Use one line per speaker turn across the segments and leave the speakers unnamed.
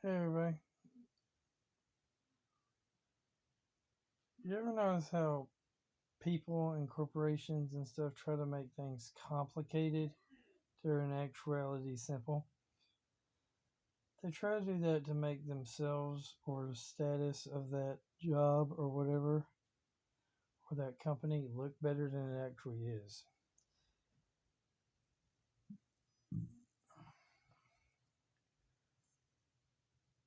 Hey everybody, you ever notice how people and corporations and stuff try to make things complicated that are in actuality simple? They try to do that to make themselves or the status of that job or whatever or that company look better than it actually is.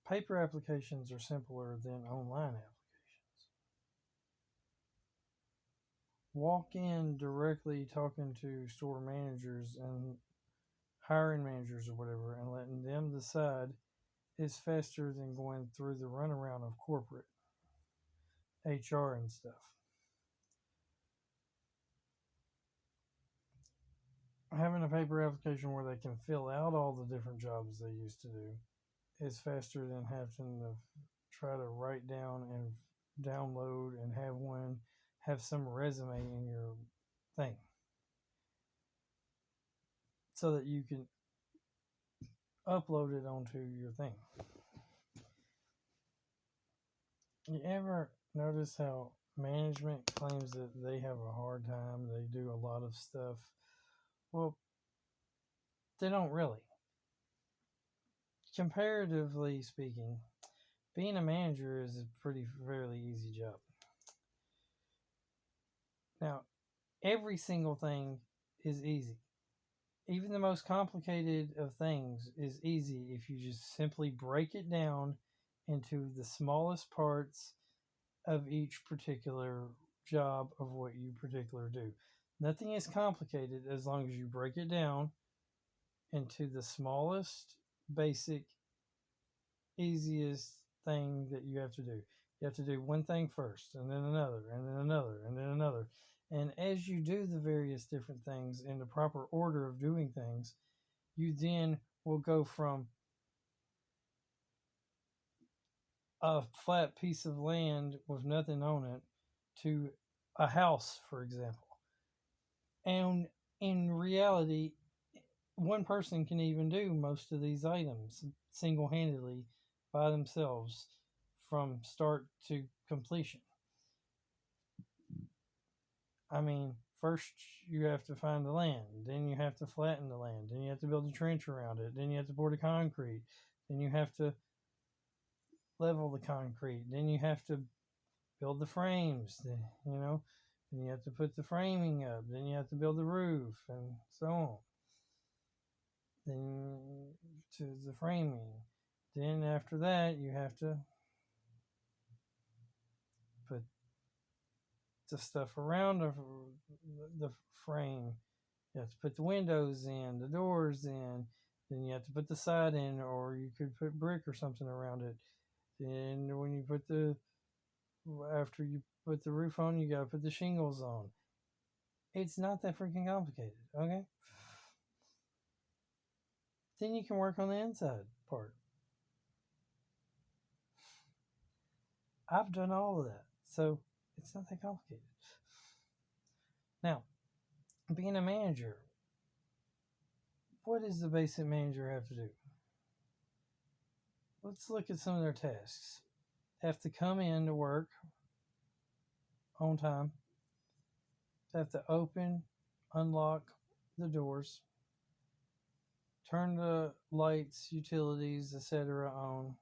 Paper applications are simpler than online applications. Walk in directly talking to store managers and hiring managers or whatever and letting them decide is faster than going through the runaround of corporate HR and stuff. Having a paper application where they can fill out all the different jobs they used to do is faster than having to try to write down and download and have some resume in your thing so that you can upload it onto your thing. You ever notice how management claims that they have a hard time, they do a lot of stuff? Well, they don't really. Comparatively speaking, being a manager is a fairly easy job. Now, every single thing is easy. Even the most complicated of things is easy if you just simply break it down into the smallest parts of each particular job of what you particular do. Nothing is complicated as long as you break it down into the smallest, basic, easiest thing that you have to do. You have to do one thing first, and then another, and then another, and then another. And as you do the various different things in the proper order of doing things, you then will go from a flat piece of land with nothing on it to a house, for example. And in reality, one person can even do most of these items single handedly by themselves from start to completion. I mean, first you have to find the land, then you have to flatten the land, then you have to build a trench around it, then you have to pour the concrete, then you have to level the concrete, then you have to build the frames, then you have to put the framing up, then you have to build the roof, and so on. Then to the framing. Then after that, you have to put the stuff around the frame. You have to put the windows in, the doors in, then you have to put the side in, or you could put brick or something around it. Then when you after you put the roof on, you got to put the shingles on. It's not that freaking complicated, okay? Then you can work on the inside part. I've done all of that, so it's not that complicated. Now, being a manager, what does the basic manager have to do? Let's look at some of their tasks. They have to come in to work on time. They have to open, unlock the doors, turn the lights, utilities, etc. on,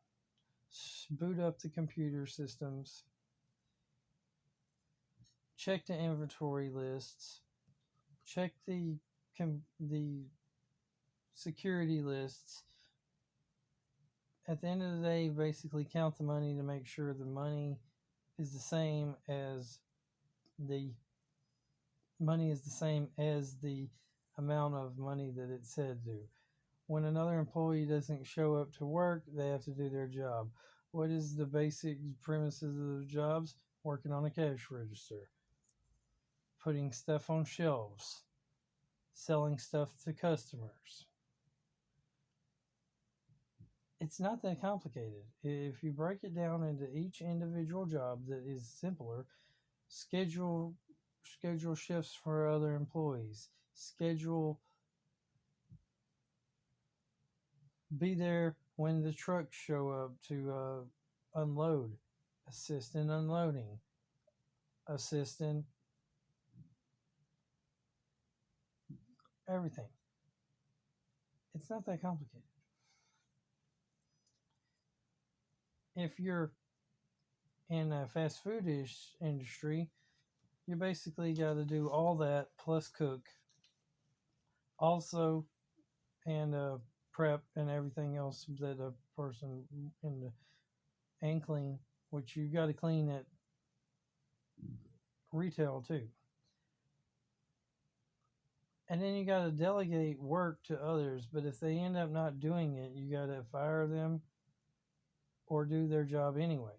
boot up the computer systems, check the inventory lists, check the security lists. At the end of the day, basically count the money to make sure the money is the same as the amount of money that it said to. When another employee doesn't show up to work, they have to do their job. What is the basic premises of the jobs? Working on a cash register, putting stuff on shelves, selling stuff to customers. It's not that complicated. If you break it down into each individual job that is simpler, schedule shifts for other employees, be there when the trucks show up to unload, assist in unloading, assist in everything. It's not that complicated. If you're in a fast food industry, you basically got to do all that plus cook, also, and prep and everything else that a person in the and clean, which you got to clean at retail too. And then you got to delegate work to others, but if they end up not doing it, you got to fire them or do their job anyway,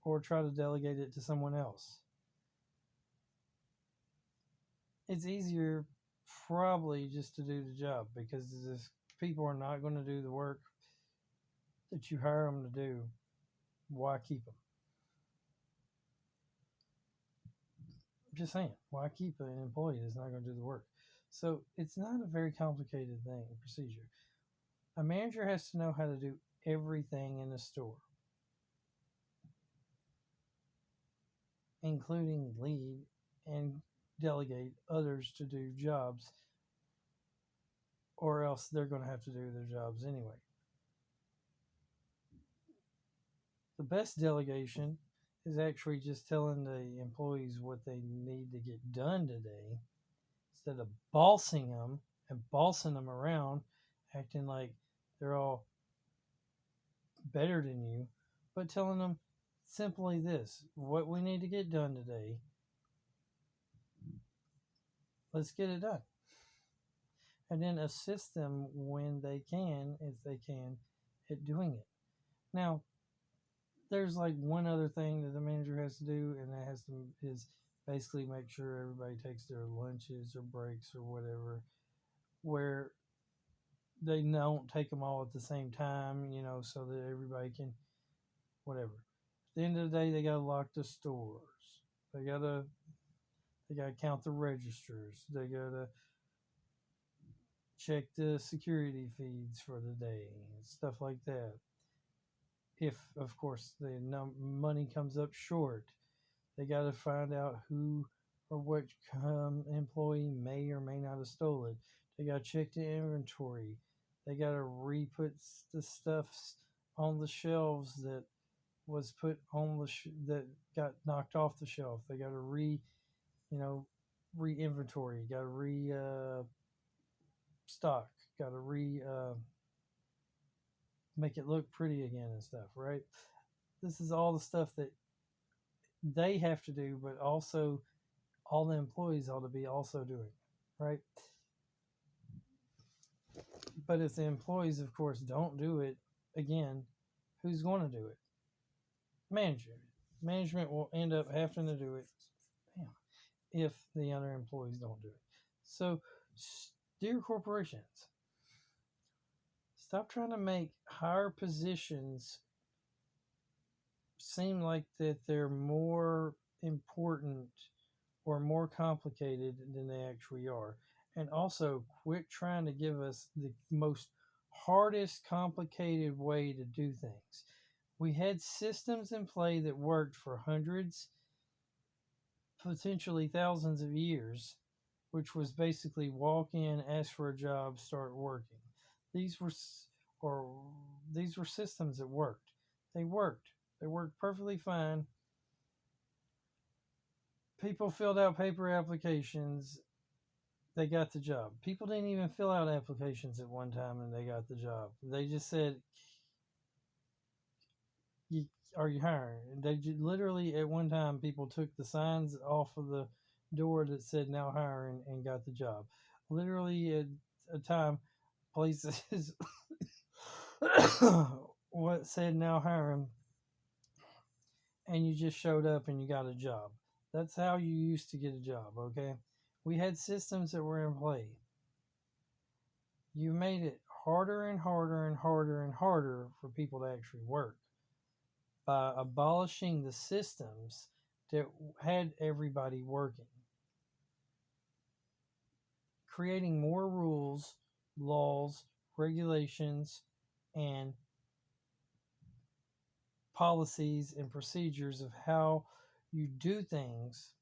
or try to delegate it to someone else. It's easier probably just to do the job, because if people are not going to do the work that you hire them to do, why keep them? I'm just saying, why keep an employee that's not going to do the work? So it's not a very complicated thing, procedure. A manager has to know how to do everything in the store, including lead and delegate others to do jobs, or else they're going to have to do their jobs anyway. The best delegation is actually just telling the employees what they need to get done today, instead of bossing them around, acting like they're all better than you, but telling them simply this: what we need to get done today, let's get it done. And then assist them when they can, if they can, at doing it. Now, there's like one other thing that the manager has to do, and that has to is basically make sure everybody takes their lunches or breaks or whatever, where they don't take them all at the same time, so that everybody can whatever. At the end of the day, they gotta lock the stores. They gotta count the registers. They gotta check the security feeds for the day and stuff like that. If, of course, the money comes up short, they got to find out who or which employee may or may not have stolen it. They got to check the inventory. They got to re-put the stuffs on the shelves that was put on that got knocked off the shelf. They got to re-inventory. Got to stock. Got to make it look pretty again and stuff, right? This is all the stuff that they have to do, but also all the employees ought to be also doing, right? But if the employees, of course, don't do it, again, who's going to do it? Management. Management will end up having to do it, if the other employees don't do it. So, dear corporations, stop trying to make higher positions seem like that they're more important or more complicated than they actually are. And also quit trying to give us the most hardest complicated way to do things. We had systems in play that worked for hundreds, potentially thousands of years, which was basically walk in, ask for a job, start working. These were or these were systems that worked. They worked. They worked perfectly fine. People filled out paper applications. They got the job. People didn't even fill out applications at one time and they got the job. They just said, "Are you hiring?" They literally at one time people took the signs off of the door that said "now hiring" and got the job. Literally at a time, places what said "now hiring," and you just showed up and you got a job. That's how you used to get a job, okay? We had systems that were in play. You made it harder and harder and harder and harder for people to actually work by abolishing the systems that had everybody working, creating more rules, laws, regulations, and policies and procedures of how you do things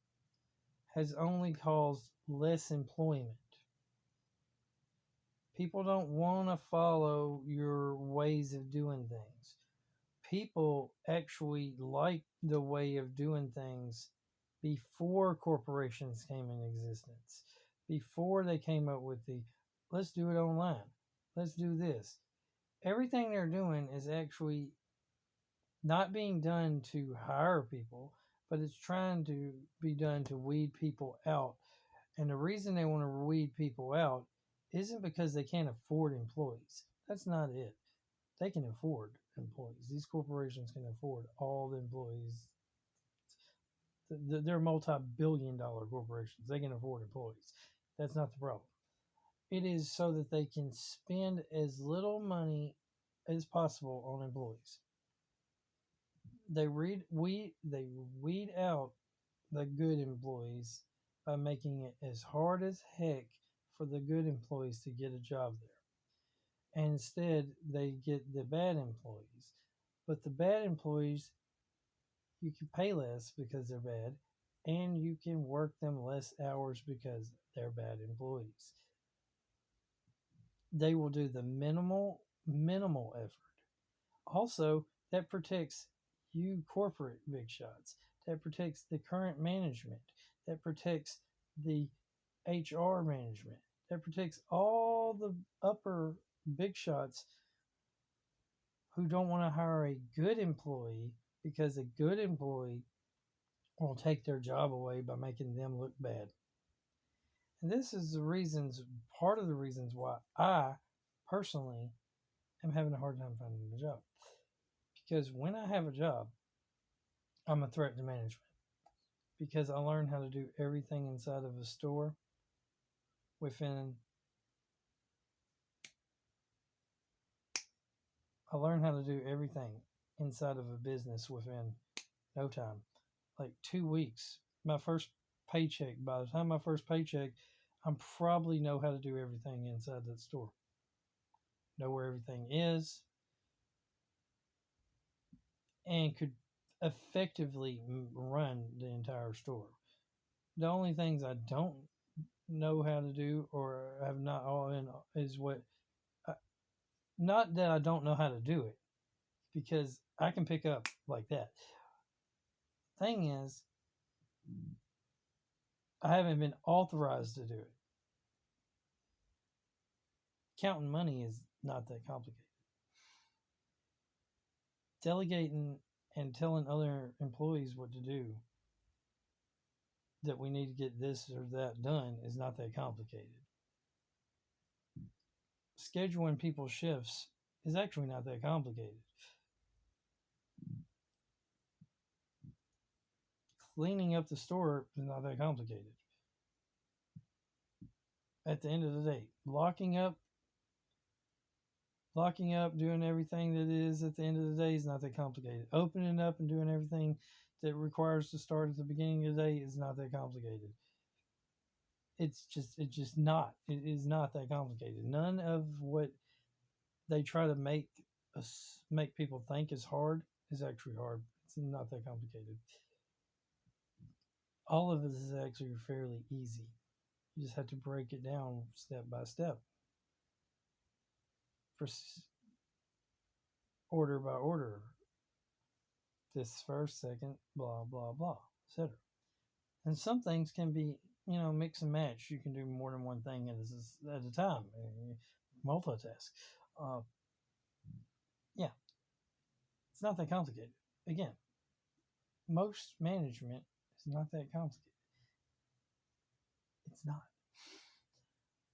has only caused less employment. People don't want to follow your ways of doing things. People actually like the way of doing things before corporations came in existence, before they came up with the let's do it online, let's do this. Everything they're doing is actually not being done to hire people, but it's trying to be done to weed people out. And the reason they want to weed people out isn't because they can't afford employees. That's not it. They can afford employees. These corporations can afford all the employees. They're multi-billion-dollar corporations. They can afford employees. That's not the problem. It is so that they can spend as little money as possible on employees. They weed out the good employees by making it as hard as heck for the good employees to get a job there. And instead, they get the bad employees. But the bad employees, you can pay less because they're bad, and you can work them less hours because they're bad employees. They will do the minimal effort. Also, that protects you corporate big shots. That protects the current management. That protects the HR management. That protects all the upper big shots who don't want to hire a good employee because a good employee will take their job away by making them look bad. And this is part of the reasons why I personally am having a hard time finding a job. Because when I have a job, I'm a threat to management. Because I learned how to do everything inside of a store within, I learned how to do everything inside of a business within no time. Like 2 weeks. My first paycheck, by the time my first paycheck, I probably know how to do everything inside that store. Know where everything is, and could effectively run the entire store. The only things I don't know how to do or have not all in is what, I, not that I don't know how to do it, because I can pick up like that. Thing is, I haven't been authorized to do it. Counting money is not that complicated. Delegating and telling other employees what to do, that we need to get this or that done, is not that complicated. Scheduling people's shifts is actually not that complicated. Cleaning up the store is not that complicated. At the end of the day, locking up, doing everything that is at the end of the day is not that complicated. Opening up and doing everything that requires to start at the beginning of the day is not that complicated. It's just not. It is not that complicated. None of what they try to make people think is hard is actually hard. It's not that complicated. All of it is actually fairly easy. You just have to break it down step by step, for order by order. This first, second, blah blah blah, etc. And some things can be, mix and match. You can do more than one thing at a time. Multitask. Uh, yeah, it's not that complicated. Again, most management is not that complicated. It's not.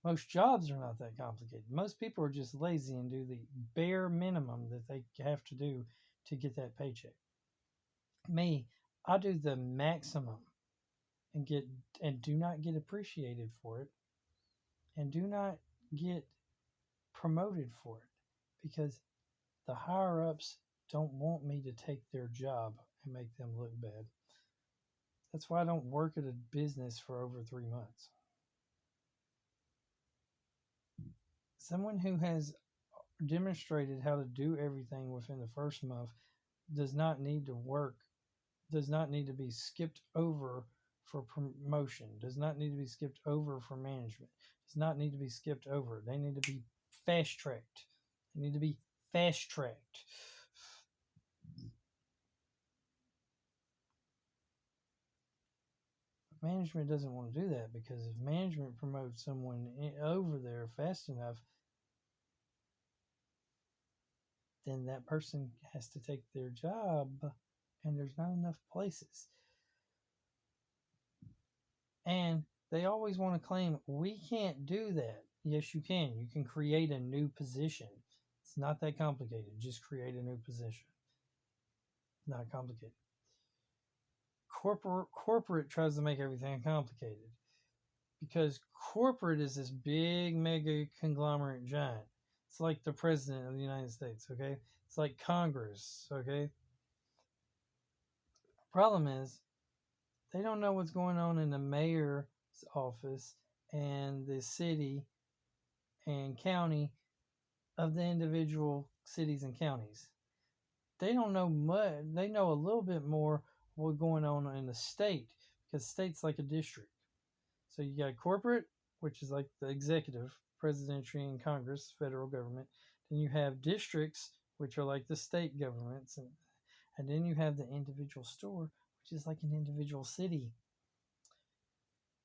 Most jobs are not that complicated. Most people are just lazy and do the bare minimum that they have to do to get that paycheck. Me, I do the maximum and do not get appreciated for it, and do not get promoted for it, because the higher ups don't want me to take their job and make them look bad. That's why I don't work at a business for over 3 months. Someone who has demonstrated how to do everything within the first month does not need to work, does not need to be skipped over for promotion, does not need to be skipped over for management, does not need to be skipped over. They need to be fast tracked. They need to be fast tracked. Management doesn't want to do that because if management promotes someone over there fast enough, then that person has to take their job, and there's not enough places. And they always want to claim, we can't do that. Yes, you can. You can create a new position. It's not that complicated. Just create a new position. Not complicated. Corporate tries to make everything complicated because corporate is this big mega conglomerate giant. It's like the president of the United States, okay? It's like Congress, okay? Problem is, they don't know what's going on in the mayor's office and the city and county of the individual cities and counties. They don't know much. They know a little bit more what's going on in the state because state's like a district. So you got corporate, which is like the executive, presidentry, and Congress, federal government. Then you have districts, which are like the state governments, and then you have the individual store, which is like an individual city.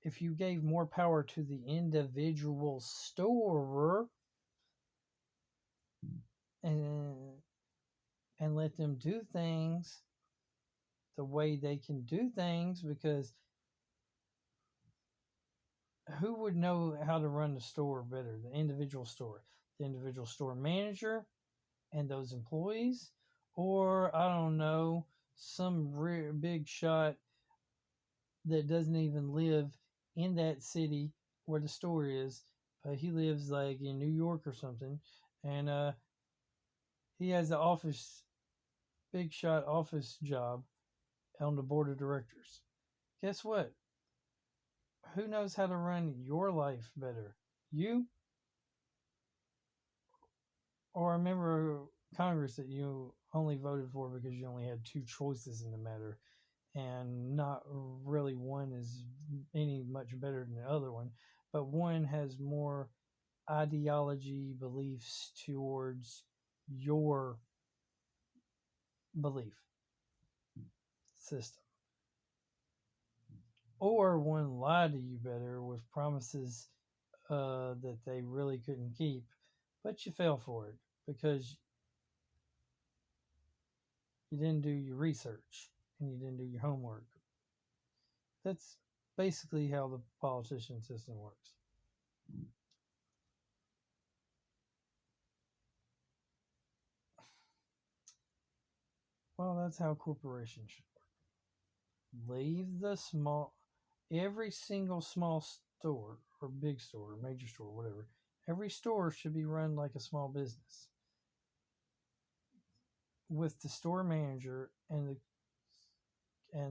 If you gave more power to the individual store and and let them do things the way they can do things, because who would know how to run the store better? The individual store manager and those employees, or I don't know, some big shot that doesn't even live in that city where the store is. He lives like in New York or something, and he has the office, big shot office job on the board of directors. Guess what? Who knows how to run your life better? You or a member of Congress that you only voted for because you only had two choices in the matter, and not really one is any much better than the other one, but one has more ideology, beliefs towards your belief system. Or one lied to you better with promises that they really couldn't keep, but you fell for it because you didn't do your research and you didn't do your homework. That's basically how the politician system works. Well, that's how corporations should work. Leave the small, every single small store or big store or major store, whatever, every store should be run like a small business with the store manager and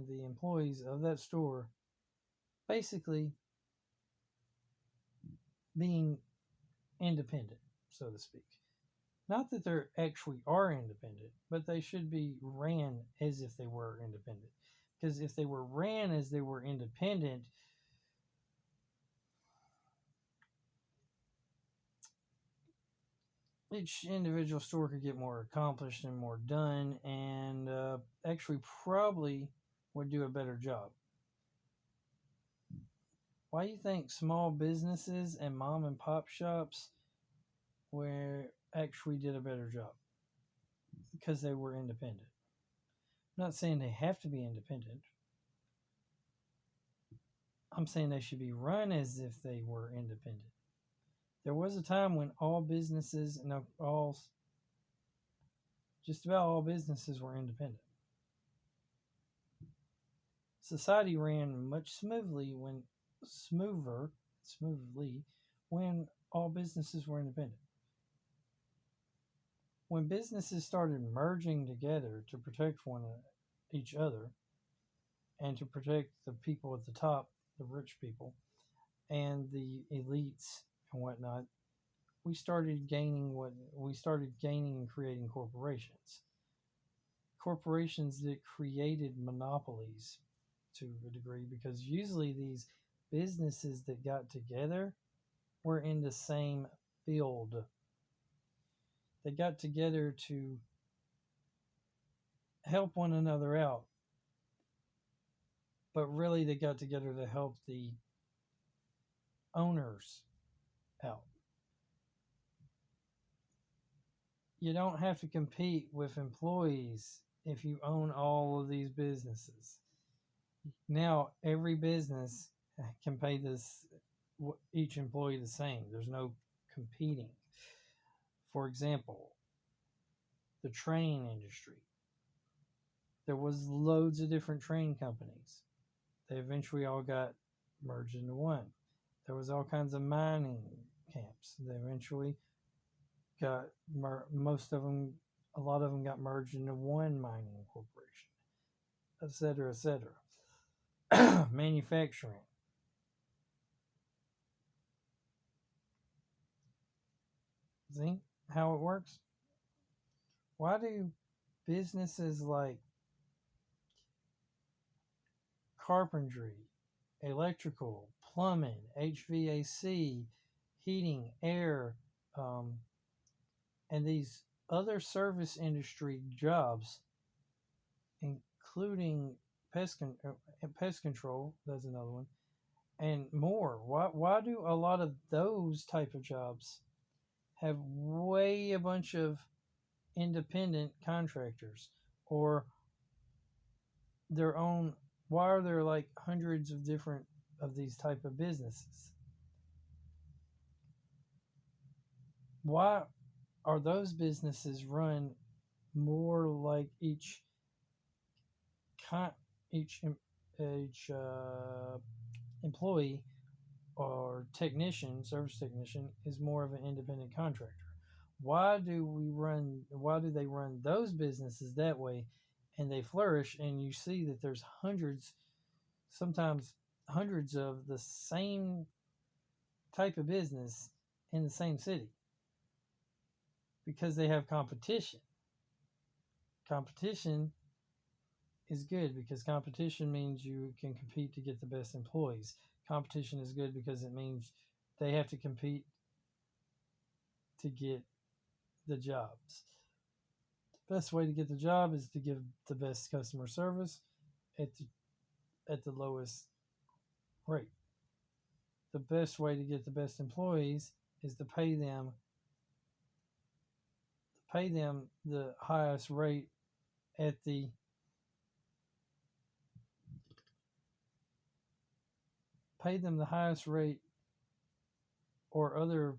the employees of that store basically being independent, so to speak. Not that they actually are independent, but they should be ran as if they were independent. Because if they were ran as they were independent, each individual store could get more accomplished and more done, and actually probably would do a better job. Why do you think small businesses and mom and pop shops were actually did a better job? Because they were independent. I'm not saying they have to be independent. I'm saying they should be run as if they were independent. There was a time when all businesses and just about all businesses were independent. Society ran much smoothly when all businesses were independent. When businesses started merging together to protect each other and to protect the people at the top, the rich people, and the elites and whatnot, we started gaining and creating corporations that created monopolies to a degree, because usually these businesses that got together were in the same field. They got together to help one another out, but really they got together to help the owners out. You don't have to compete with employees if you own all of these businesses. Now every business can pay this each employee the same. There's no competing. For example, the train industry. There was loads of different train companies. They eventually all got merged into one. There was all kinds of mining camps. They eventually got most of them, a lot of them got merged into one mining corporation, etc., etc. Manufacturing. See how it works? Why do businesses like carpentry, electrical, plumbing, HVAC, heating, air, um, and these other service industry jobs, including pest control, that's another one, and more. Why do a lot of those type of jobs have way a bunch of independent contractors or their own? Why are there like hundreds of different of these type of businesses? Why are those businesses run more like con- each each employee or service technician, is more of an independent contractor? Why do they run those businesses that way and they flourish, and you see that there's sometimes hundreds of the same type of business in the same city? Because they have competition. Competition is good because competition means you can compete to get the best employees. Competition is good because it means they have to compete to get the jobs. The best way to get the job is to give the best customer service at the lowest rate. The best way to get the best employees is to pay them the highest rate at the pay them the highest rate or other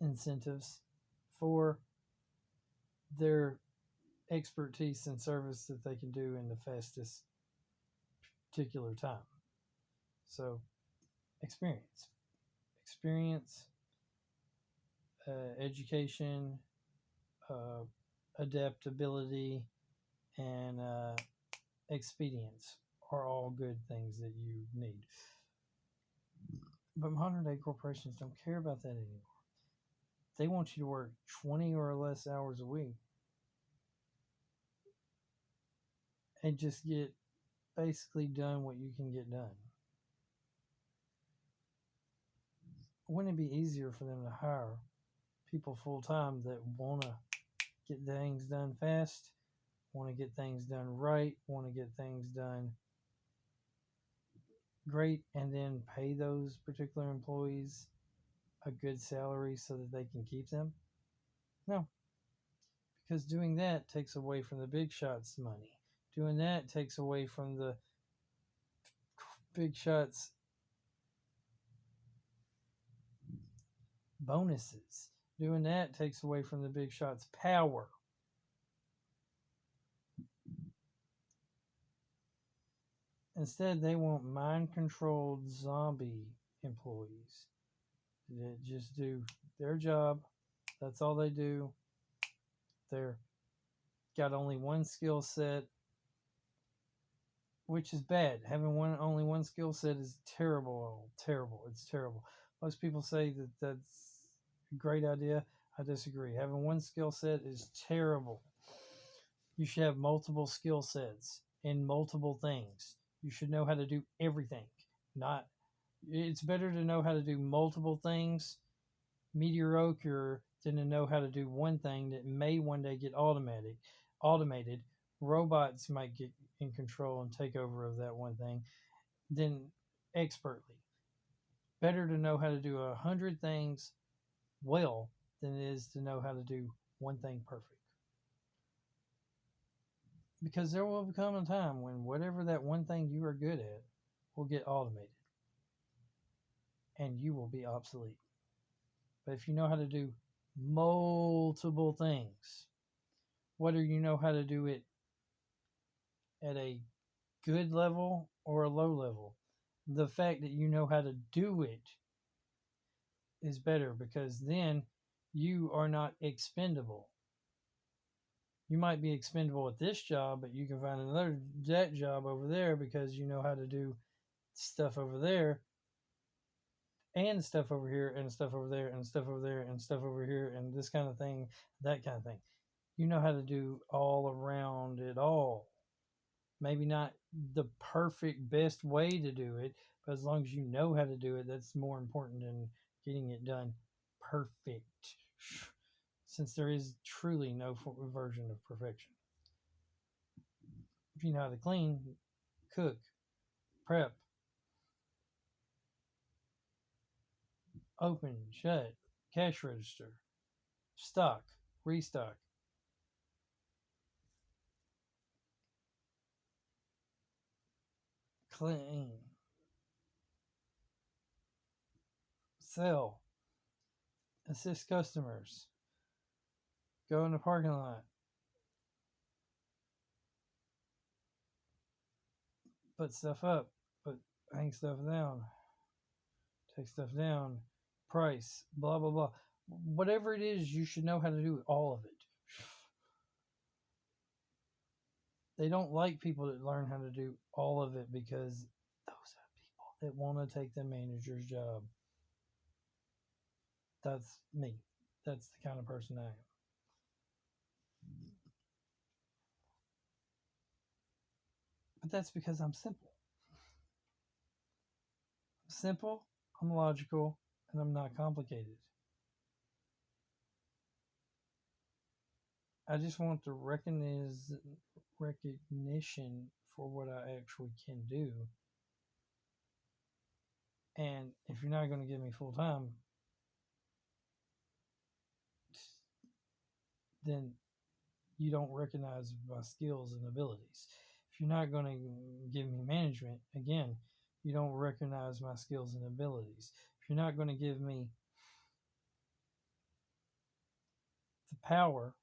incentives for their expertise and service that they can do in the fastest particular time. So experience, education, uh, adaptability, and expedience are all good things that you need. But modern day corporations don't care about that anymore. They want you to work 20 or less hours a week and just get basically done what you can get done. Wouldn't it be easier for them to hire people full time that want to get things done fast, want to get things done right, want to get things done great, and then pay those particular employees a good salary so that they can keep them? No, because doing that takes away from the big shots' money. Doing that takes away from the big shots' bonuses. Doing that takes away from the big shots' power. Instead, they want mind controlled zombie employees that just do their job. That's all they do. They're got only one skill set, which is bad. Having only one skill set is terrible. Terrible. It's terrible. Most people say that great idea. I disagree. Having one skill set is terrible. You should have multiple skill sets in multiple things. You should know how to do everything. Not It's better to know how to do multiple things mediocre than to know how to do one thing that may one day get automated. Robots might get in control and take over of that one thing than expertly. Better to know how to do 100 things well than it is to know how to do one thing perfect. Because there will come a time when whatever that one thing you are good at will get automated and you will be obsolete. But if you know how to do multiple things, whether you know how to do it at a good level or a low level, the fact that you know how to do it is better because then you are not expendable. You might be expendable at this job, but you can find another that job over there because you know how to do stuff over there and stuff over here and stuff over there and stuff over there and stuff over here and this kind of thing, that kind of thing. You know how to do all around it all. Maybe not the perfect best way to do it, but as long as you know how to do it, that's more important than getting it done perfect. Since there is truly no version of perfection. If you know how to clean, cook, prep, open, shut, cash register, stock, restock, clean, sell, assist customers, go in the parking lot, put stuff up, hang stuff down, take stuff down, price, blah blah blah. Whatever it is, you should know how to do all of it. They don't like people that learn how to do all of it because those are people that want to take the manager's job. That's me. That's the kind of person I am. But that's because I'm simple. I'm simple, I'm logical, and I'm not complicated. I just want the recognition for what I actually can do. And if you're not going to give me full time, then you don't recognize my skills and abilities. If you're not going to give me management, again, you don't recognize my skills and abilities. If you're not going to give me the power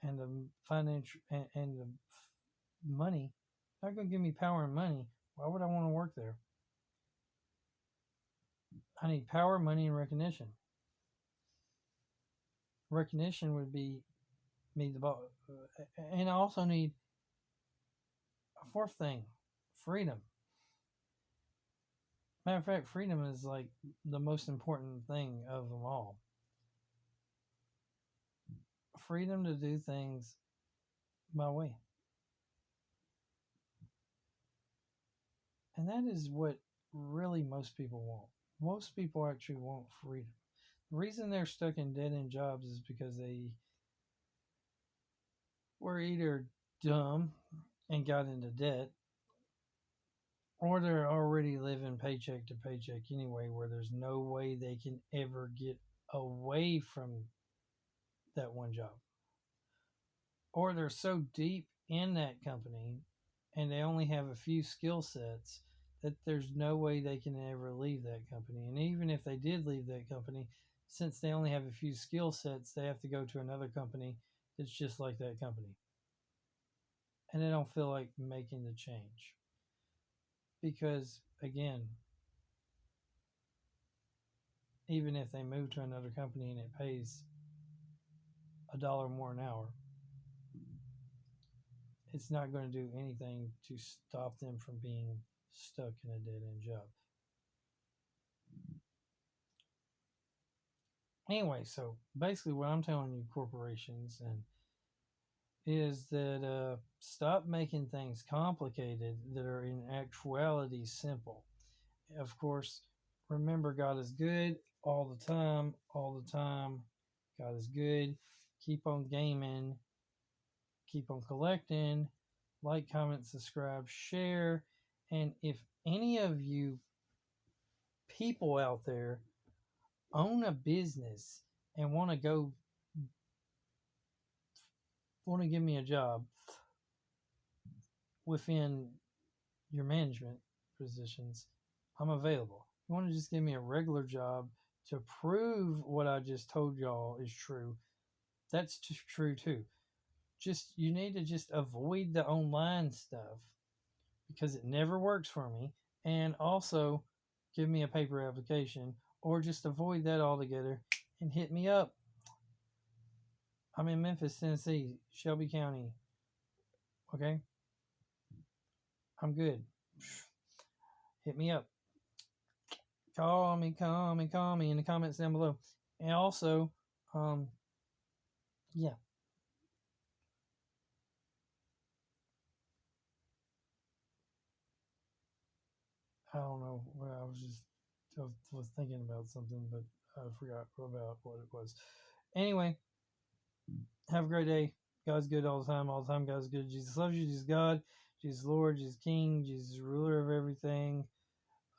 and the financial and the money, not going to give me power and money, why would I want to work there? I need power, money, and recognition. Recognition would be me the boss, and I also need a fourth thing: freedom. Matter of fact, freedom is like the most important thing of them all. Freedom to do things my way. And that is what really most people want. Most people actually want freedom. The reason they're stuck in dead end jobs is because they were either dumb and got into debt, or they're already living paycheck to paycheck anyway, where there's no way they can ever get away from that one job. Or they're so deep in that company and they only have a few skill sets that there's no way they can ever leave that company. And even if they did leave that company, since they only have a few skill sets, they have to go to another company that's just like that company. And they don't feel like making the change. Because, again, even if they move to another company and it pays $1 more an hour, it's not going to do anything to stop them from being stuck in a dead end job. Anyway, so basically, what I'm telling you, corporations, and is that stop making things complicated that are in actuality simple. Of course, remember God is good all the time, all the time. God is good. Keep on gaming, keep on collecting, like, comment, subscribe, share. And if any of you people out there own a business and want to give me a job within your management positions, I'm available. You want to just give me a regular job to prove what I just told y'all is true, that's true too. Just you need to just avoid the online stuff because it never works for me, and also give me a paper application or just avoid that altogether and hit me up. I'm in Memphis, Tennessee, Shelby County. Okay, I'm good. Hit me up. Call me in the comments down below. And also, um, yeah, I don't know. Well, I was thinking about something, but I forgot about what it was. Anyway, have a great day. God's good all the time. All the time, God's good. Jesus loves you. Jesus God. Jesus Lord. Jesus King. Jesus ruler of everything.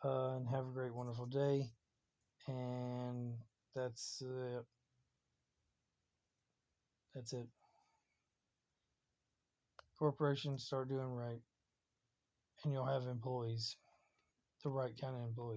And have a great, wonderful day. And that's it. That's it. Corporations start doing right, and you'll have employees, the right kind of employees.